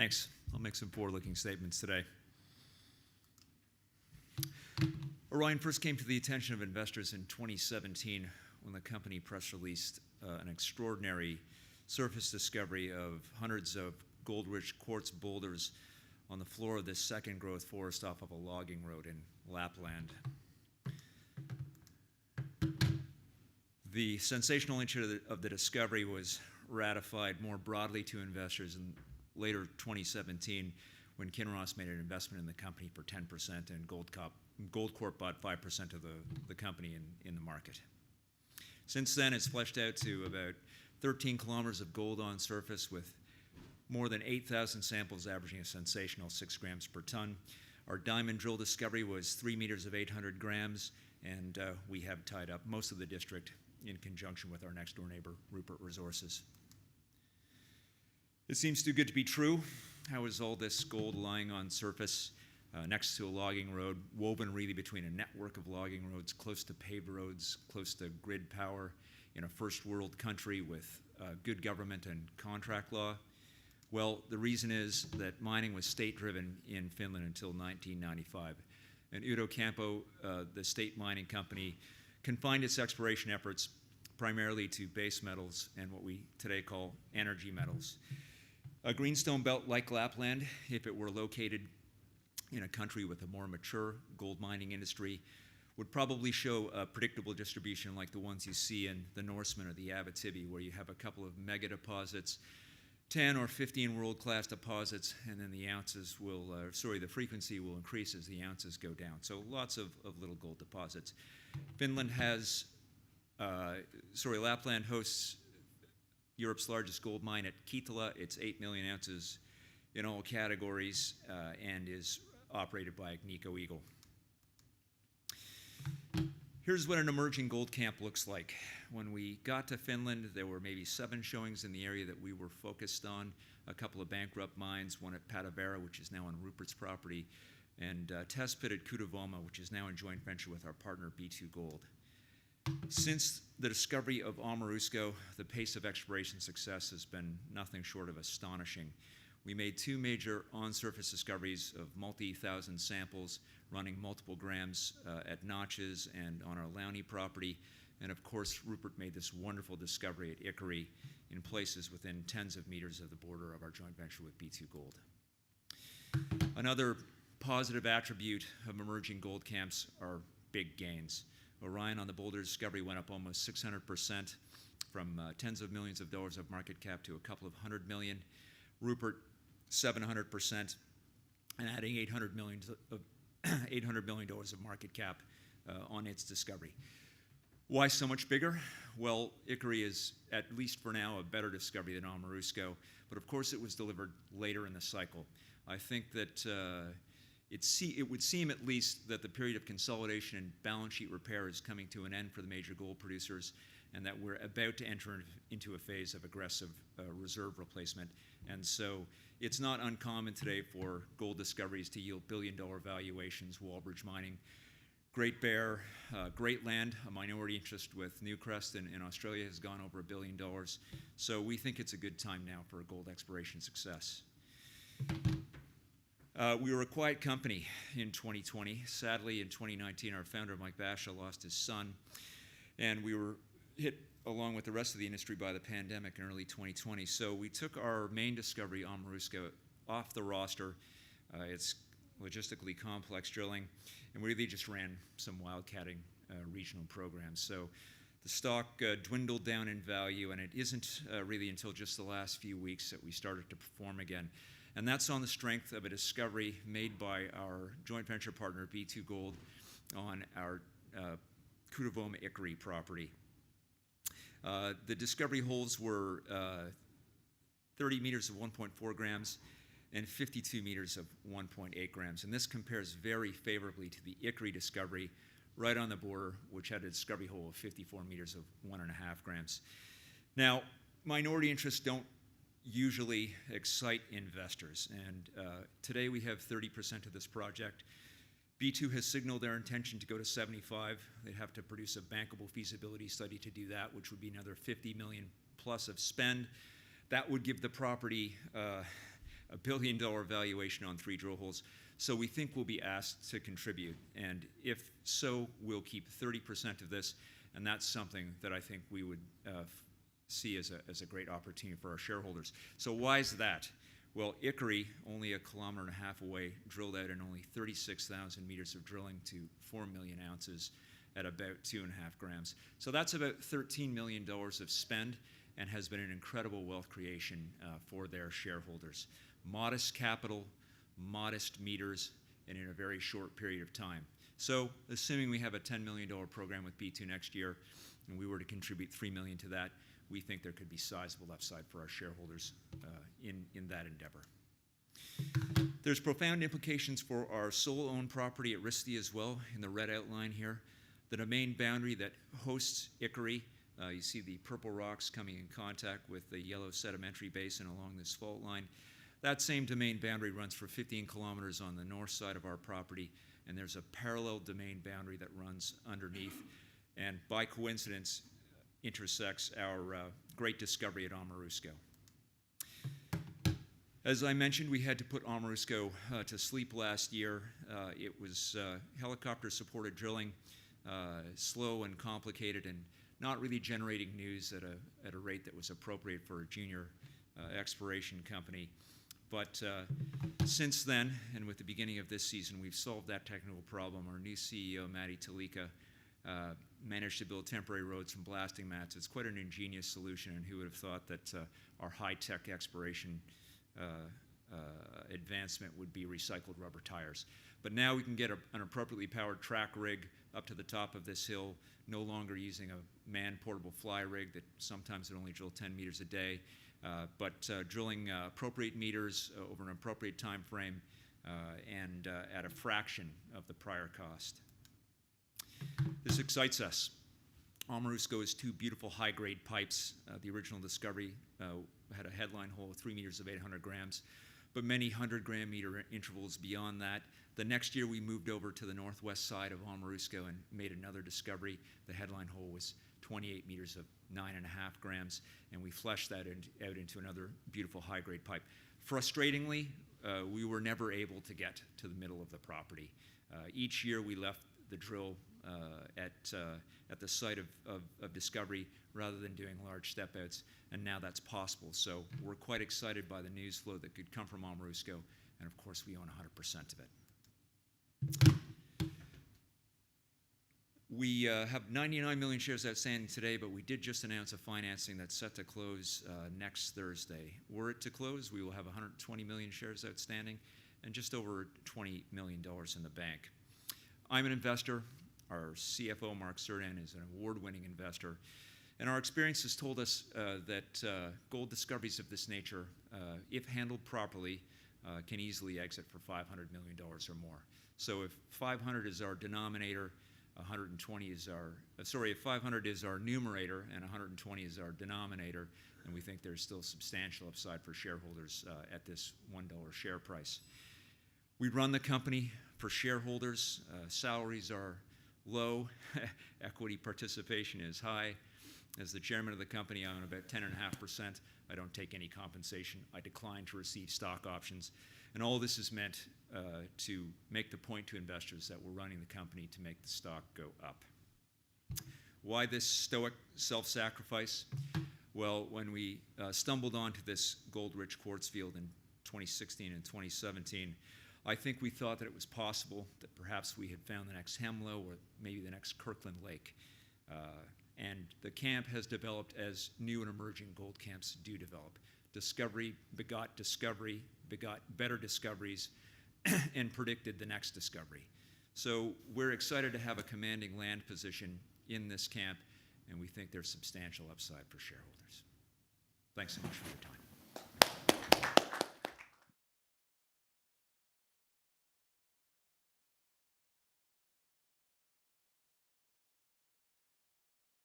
Thanks. I'll make some forward-looking statements today. Aurion first came to the attention of investors in 2017 when the company press released an extraordinary surface discovery of hundreds of gold-rich quartz boulders on the floor of this second growth forest off of a logging road in Lapland. The sensational nature of the discovery was ratified more broadly to investors in later 2017 when Kinross made an investment in the company for 10% and Gold Corp bought 5% of the company in the market. Since then, it's fleshed out to about 13 kilometers of gold on surface with more than 8,000 samples averaging a sensational 6 grams per ton. Our diamond drill discovery was 3 meters of 800 grams, and we have tied up most of the district in conjunction with our next door neighbor, Rupert Resources. It seems too good to be true. How is all this gold lying on surface next to a logging road, woven really between a network of logging roads, close to paved roads, close to grid power, in a first world country with good government and contract law? Well, the reason is that mining was state-driven in Finland until 1995. And Udo Campo, the state mining company, confined its exploration efforts primarily to base metals and what we today call energy metals. A greenstone belt like Lapland, if it were located in a country with a more mature gold mining industry, would probably show a predictable distribution like the ones you see in the Norseman or the Abitibi, where you have a couple of mega deposits, 10 or 15 world-class deposits, and then the ounces will, the frequency will increase as the ounces go down. So lots of little gold deposits. Lapland hosts Europe's largest gold mine at Kittilä. It's 8 million ounces in all categories and is operated by Agnico Eagle. Here's what an emerging gold camp looks like. When we got to Finland, there were maybe 7 showings in the area that we were focused on, a couple of bankrupt mines, one at Patavera, which is now on Rupert's property, and a test pit at Kutuvoma, which is now in joint venture with our partner B2 Gold. Since the discovery of Aurion, the pace of exploration success has been nothing short of astonishing. We made 2 major on-surface discoveries of multi-thousand samples running multiple grams at Notches and on our Launi property. And of course, Rupert made this wonderful discovery at Ikkari in places within tens of meters of the border of our joint venture with B2 Gold. Another positive attribute of emerging gold camps are big gains. Aurion on the Boulder discovery went up almost 600% from tens of millions of dollars of market cap to a couple of $100 million. Rupert, 700%, and adding $800 million of market cap on its discovery. Why so much bigger? Well, Ikkari is, at least for now, a better discovery than Aurion, but of course it was delivered later in the cycle. I think that it would seem at least that the period of consolidation and balance sheet repair is coming to an end for the major gold producers, and that we're about to enter into a phase of aggressive reserve replacement. And so it's not uncommon today for gold discoveries to yield billion-dollar valuations. Walbridge Mining, Great Bear, Great Land, a minority interest with Newcrest in Australia, has gone over $1 billion. So we think it's a good time now for a gold exploration success. We were a quiet company in 2020. Sadly, in 2019, our founder, Mike Basha, lost his son, and we were hit along with the rest of the industry by the pandemic in early 2020. So we took our main discovery, Aurion, off the roster. It's logistically complex drilling, and we really just ran some wildcatting regional programs. So the stock dwindled down in value, and it isn't really until just the last few weeks that we started to perform again. And that's on the strength of a discovery made by our joint venture partner, B2 Gold, on our Kutuvoma Ikkari property. The discovery holes were 30 meters of 1.4 grams and 52 meters of 1.8 grams. And this compares very favorably to the Ikkari discovery right on the border, which had a discovery hole of 54 meters of 1.5 grams. Now, minority interests don't usually excite investors, and today we have 30% of this project. B2 has signaled their intention to go to 75. They'd have to produce a bankable feasibility study to do that, which would be another $50 million plus of spend. That would give the property $1 billion valuation on 3 drill holes. So we think we'll be asked to contribute. And if so, we'll keep 30% of this. And that's something that I think we would see as a great opportunity for our shareholders. So why is that? Well, Ikkari, only 1.5 kilometers away, drilled out in only 36,000 meters of drilling to 4 million ounces at about 2.5 grams. So that's about $13 million of spend and has been an incredible wealth creation for their shareholders. Modest capital, modest meters, and in a very short period of time. So assuming we have a $10 million program with B2 next year, and we were to contribute $3 million to that, we think there could be sizable upside for our shareholders in that endeavor. There's profound implications for our sole-owned property at Risti as well, in the red outline here. The domain boundary that hosts Ikkari, you see the purple rocks coming in contact with the yellow sedimentary basin along this fault line. That same domain boundary runs for 15 kilometers on the north side of our property, and there's a parallel domain boundary that runs underneath, and by coincidence intersects our great discovery at Amorusko. As I mentioned, we had to put Amorusko to sleep last year. It was helicopter-supported drilling, slow and complicated, and not really generating news at a rate that was appropriate for a junior exploration company. But since then, and with the beginning of this season, we've solved that technical problem. Our new CEO, Matti Talika, managed to build temporary roads from blasting mats. It's quite an ingenious solution, and who would have thought that our high-tech exploration advancement would be recycled rubber tires. But now we can get an appropriately powered track rig up to the top of this hill, no longer using a man-portable fly rig that sometimes would only drill 10 meters a day, but drilling appropriate meters over an appropriate time frame and at a fraction of the prior cost. This excites us. Amorusko is 2 beautiful high-grade pipes. The original discovery had a headline hole of 3 meters of 800 grams, but many 100-gram meter intervals beyond that. The next year we moved over to the northwest side of Amorusko and made another discovery. The headline hole was 28 meters of 9.5 grams, and we fleshed that out into another beautiful high-grade pipe. Frustratingly, we were never able to get to the middle of the property. Each year we left the drill at the site of discovery rather than doing large step-outs, and now that's possible. So we're quite excited by the news flow that could come from Amorusko, and of course we own 100% of it. We have 99 million shares outstanding today, but we did just announce a financing that's set to close next Thursday. Were it to close, we will have 120 million shares outstanding and just over $20 million in the bank. I'm an investor. Our CFO, Mark Serdan, is an award-winning investor. And our experience has told us that gold discoveries of this nature, if handled properly, can easily exit for $500 million or more. So if 500 is our denominator, 120 is if 500 is our numerator and 120 is our denominator, and we think there's still substantial upside for shareholders at this $1 share price. We run the company for shareholders. Salaries are low. Equity participation is high. As the chairman of the company, I own about 10.5%. I don't take any compensation. I decline to receive stock options. And all this is meant to make the point to investors that we're running the company to make the stock go up. Why this stoic self-sacrifice? Well, when we stumbled onto this gold-rich quartz field in 2016 and 2017, I think we thought that it was possible that perhaps we had found the next Hemlo or maybe the next Kirkland Lake. And the camp has developed as new and emerging gold camps do develop. Discovery begot better discoveries and predicted the next discovery. So we're excited to have a commanding land position in this camp, and we think there's substantial upside for shareholders. Thanks so much for your time.